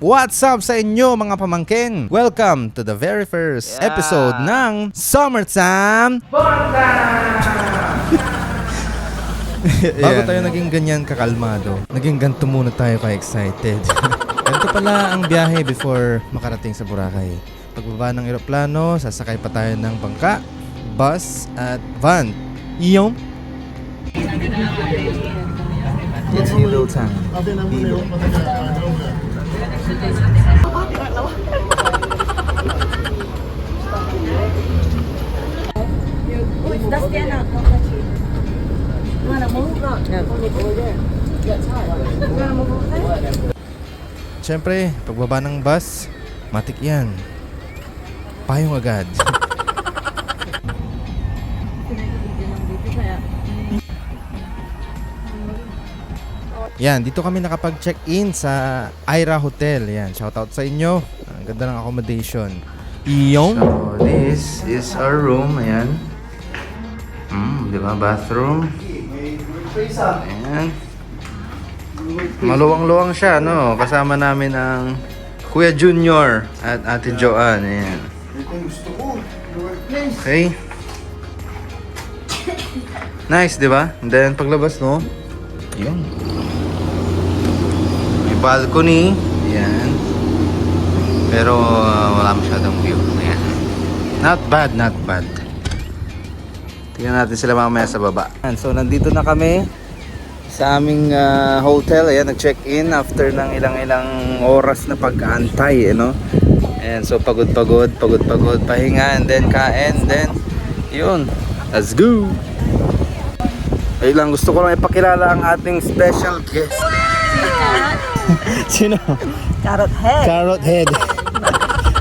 What's up sa inyo mga pamangkin? Welcome to the very first episode ng Summertime Bago tayo naging ganyan kakalmado, naging ganito muna tayo ka-excited. Ganito pala ang biyahe before makarating sa Boracay. Pagbaba ng eroplano, sasakay pa tayo ng bangka, bus at van. Iyong it's Hilo time. Hilo. Siyempre, pagbaba ng bus, matik yan. Payong agad. Yan, dito kami nakapag-check-in sa Aira Hotel. Yan, shoutout sa inyo. Ang ganda ng accommodation. Iyong. So, this is our room. Ayan. Di ba? Bathroom. Ayan. Maluwang-luwang siya, no? Kasama namin ang Kuya Junior at Ate Joanne. Ayan. Okay. Nice, di ba? And then, paglabas, no? Ayan. May balcony. Ayan. Pero, wala masyadong view. Ayan. Not bad, not bad. Tingnan natin sila mamaya sa baba. So, nandito na kami sa aming hotel. Ayan, nag-check-in after ng ilang oras na pag-aantay, no? And so, pagod, pahinga, and then kain, then, yun. Let's go! Ayun lang, gusto ko lang ipakilala ang ating special guest. Sino? Carrot head. Carrot head.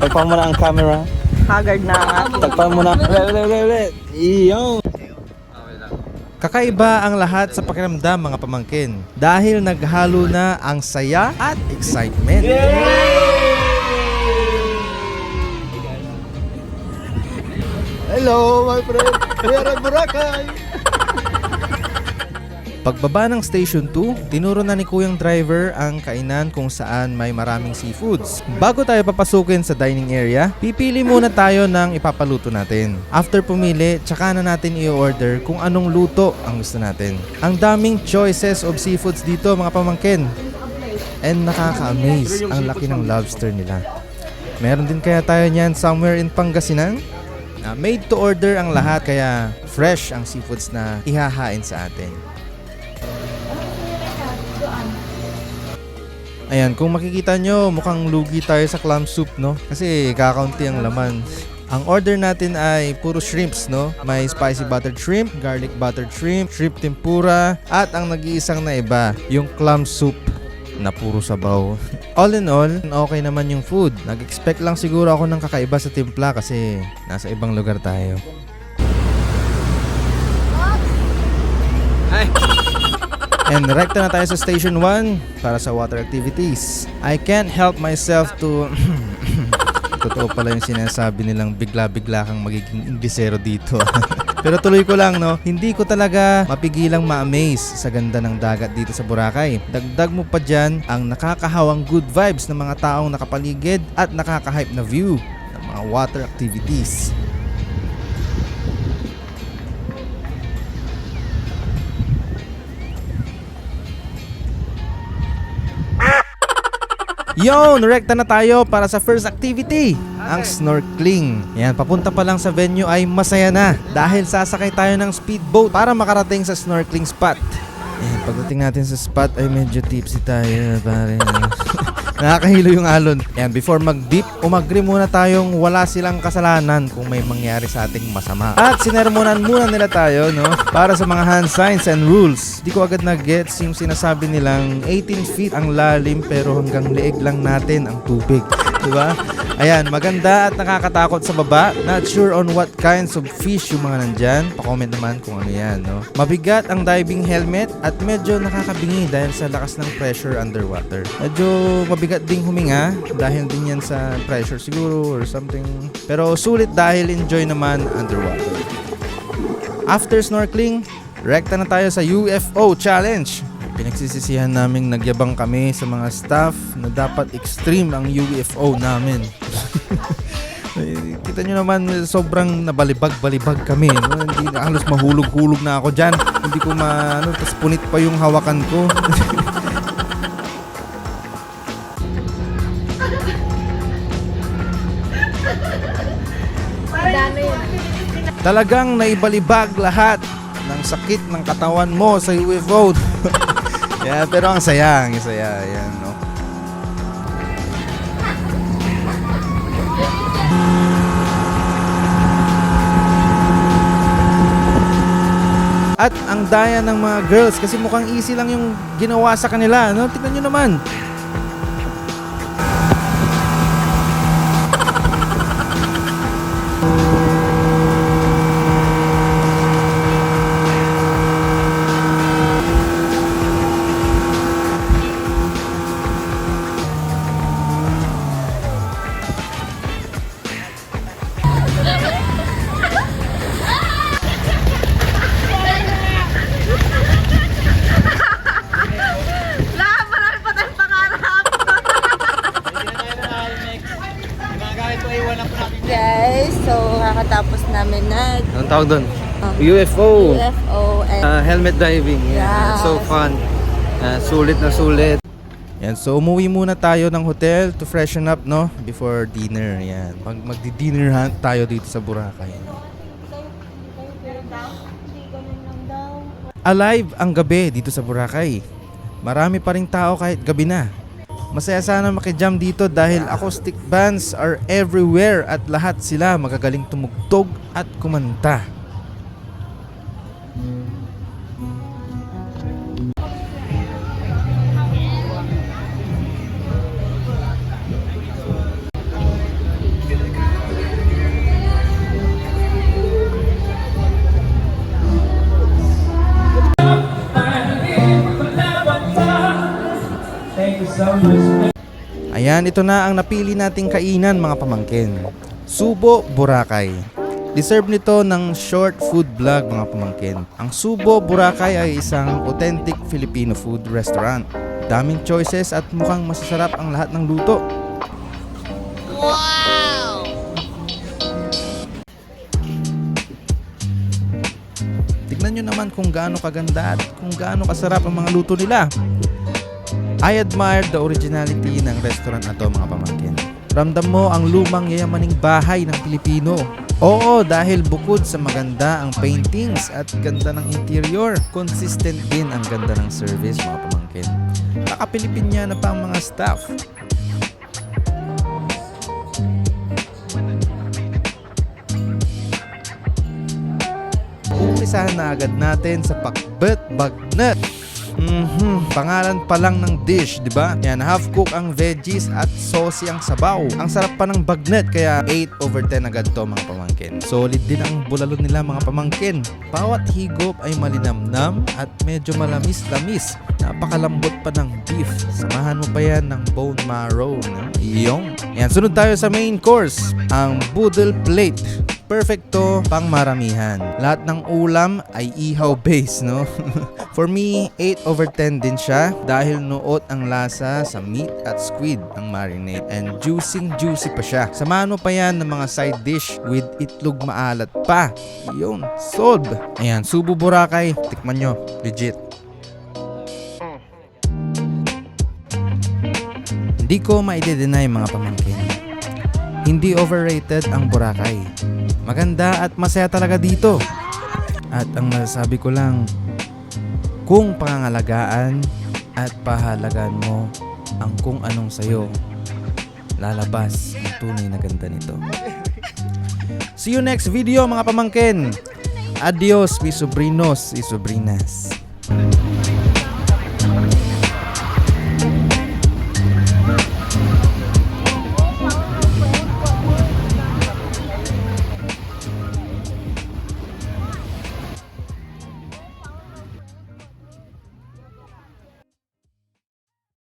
Tagpan mo na ang camera. Haggard na nga. Tagpan mo na. Ulit. Iyo. Kakaiba ang lahat sa pakiramdam mga pamangkin dahil naghalo na ang saya at excitement. Hello my friend, we are at Boracay. Pagbaba ng Station 2, tinuro na ni Kuyang driver ang kainan kung saan may maraming seafoods. Bago tayo papasukin sa dining area, pipili muna tayo ng ipapaluto natin. After pumili, tsaka na natin i-order kung anong luto ang gusto natin. Ang daming choices of seafoods dito mga pamangkin. And nakaka-amaze ang laki ng lobster nila. Meron din kaya tayo niyan somewhere in Pangasinan? Made to order ang lahat kaya fresh ang seafoods na ihahain sa atin. Ayan, kung makikita nyo, mukhang lugi tayo sa clam soup, no? Kasi kakaunti ang laman. Ang order natin ay puro shrimps, no? May spicy buttered shrimp, garlic buttered shrimp, shrimp tempura, at ang nag-iisang na iba, yung clam soup na puro sabaw. All in all, okay naman yung food. Nag-expect lang siguro ako ng kakaiba sa timpla kasi nasa ibang lugar tayo. Ay! And rekta na tayo sa Station 1 para sa water activities. I can't help myself to... Totoo pala yung sinasabi nilang bigla-bigla kang magiging Inglesero dito. Pero tuloy ko lang, no? Hindi ko talaga mapigilang ma-amaze sa ganda ng dagat dito sa Boracay. Dagdag mo pa dyan ang nakakahawang good vibes ng mga taong nakapaligid at nakaka-hype na view ng mga water activities. Yon, rekta na tayo para sa first activity, ang snorkeling. Yan, papunta pa lang sa venue ay masaya na dahil sasakay tayo ng speedboat para makarating sa snorkeling spot. Yan, pagdating natin sa spot ay medyo tipsy tayo, pare. Nakakahilo yung alon. Yan, before mag-dip, umagri muna tayong wala silang kasalanan kung may mangyari sa ating masama. At sinermonan muna nila tayo, no? Para sa mga hand signs and rules. Di ko agad na-gets yung sinasabi nilang 18 feet ang lalim pero hanggang leeg lang natin ang tubig. Diba? Ayan, maganda at nakakatakot sa baba. Not sure on what kinds of fish yung mga nandyan. Pa-comment naman kung ano yan, no? Mabigat ang diving helmet at medyo nakakabingi dahil sa lakas ng pressure underwater. Medyo mabigat ding huminga dahil din yan sa pressure siguro or something. Pero sulit dahil enjoy naman underwater. After snorkeling, rekta na tayo sa UFO challenge. Pinagsisisihan naming nagyabang kami sa mga staff na dapat extreme ang UFO namin. Kita nyo naman, sobrang nabalibag-balibag kami. No? Hindi na, halos mahulog-hulog na ako dyan. Hindi ko tapos punit pa yung hawakan ko. Talagang naibalibag lahat ng sakit ng katawan mo sa UFO. Yeah, pero ang saya. Yan, no? At ang daya ng mga girls kasi mukhang easy lang yung ginawa sa kanila, no? Tingnan nyo naman. Guys, so kakatapos namin Anong tawag doon? Oh. UFO. UFO and Helmet diving. Yeah. So fun. Sulit na sulit. Yan, so umuwi muna tayo ng hotel to freshen up, no? Before dinner. Yan. Magdi-dinner hunt tayo dito sa Boracay. Alive ang gabi dito sa Boracay. Marami pa ring tao kahit gabi na. Masaya sana makijam dito dahil acoustic bands are everywhere at lahat sila magagaling tumugtog at kumanta. Ayan, ito na ang napili nating kainan mga pamangkin. Subo Boracay. Deserve nito ng short food vlog mga pamangkin. Ang Subo Boracay ay isang authentic Filipino food restaurant. Daming choices at mukhang masasarap ang lahat ng luto. Wow! Tignan nyo naman kung gaano kaganda at kung gaano kasarap ang mga luto nila. I admire the originality ng restaurant na to mga pamangkin. Ramdam mo ang lumang yayamaning bahay ng Pilipino. Oo, dahil bukod sa maganda ang paintings at ganda ng interior, consistent din ang ganda ng service mga pamangkin. Nakapilipinya na pa ang mga staff. Umpisahan na agad natin sa pakbet bagnet. Pangalan pa lang ng dish, di ba? Yan, half cook ang veggies at saucy ang sabaw. Ang sarap pa ng bagnet kaya 8/10 agad to mga pamangkin. Solid din ang bulalo nila mga pamangkin. Bawat higop ay malinamnam at medyo malamis-lamis. Napakalambot pa ng beef. Samahan mo pa yan ng bone marrow, no? Iyong. Yan, sunod tayo sa main course, ang boodle plate. Perfecto pang maramihan. Lahat ng ulam ay ihaw base, no? For me, 8/10 din siya dahil nuot ang lasa sa meat at squid ng marinade and juicy pa siya. Samahan mo pa yan ng mga side dish with itlog maalat pa. Yun, solve. Ayan, Subo Boracay. Tikman nyo. Legit. Hindi ko maide-deny mga pamangkin. Hindi overrated ang Boracay. Maganda at masaya talaga dito. At ang masasabi ko lang, kung pangangalagaan at pahalagan mo ang kung anong sayo, lalabas ang tunay na ganda nito. See you next video mga pamangkin. Adios, mi sobrinos y sobrinas.